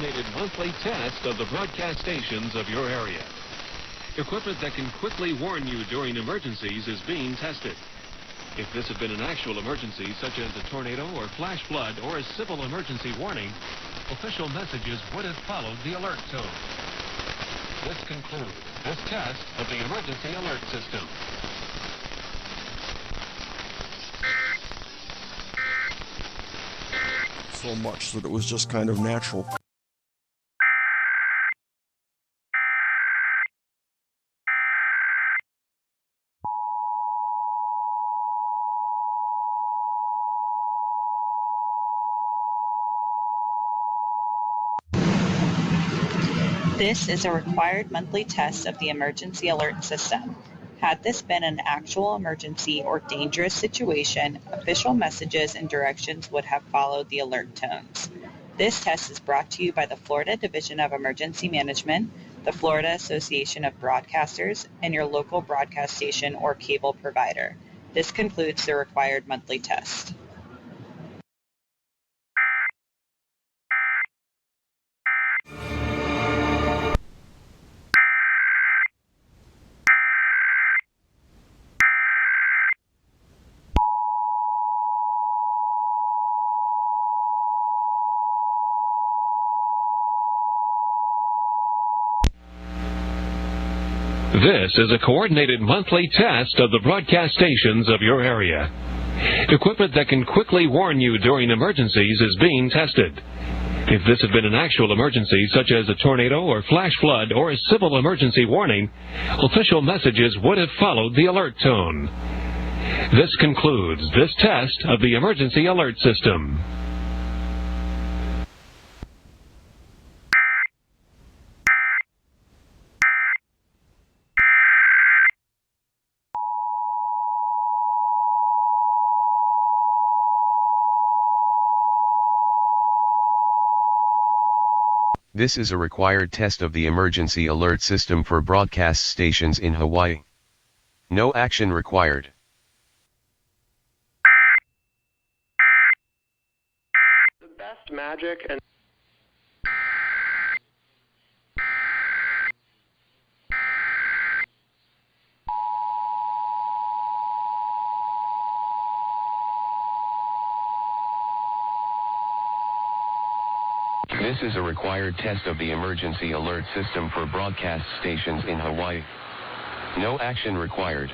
coordinated monthly test of the broadcast stations of your area. Equipment that can quickly warn you during emergencies is being tested. If this had been an actual emergency, such as a tornado or flash flood or a civil emergency warning, official messages would have followed the alert tone. This concludes this test of the emergency alert system. So much that it was just kind of natural. This is a required monthly test of the emergency alert system. Had this been an actual emergency or dangerous situation, official messages and directions would have followed the alert tones. This test is brought to you by the Florida Division of Emergency Management, the Florida Association of Broadcasters, and your local broadcast station or cable provider. This concludes the required monthly test. This is a coordinated monthly test of the broadcast stations of your area. Equipment that can quickly warn you during emergencies is being tested. If this had been an actual emergency, such as a tornado or flash flood or a civil emergency warning, official messages would have followed the alert tone. This concludes this test of the emergency alert system. This is a required test of the emergency alert system for broadcast stations in Hawaii. No action required. The best magic and This is a required test of the emergency alert system for broadcast stations in Hawaii. No action required.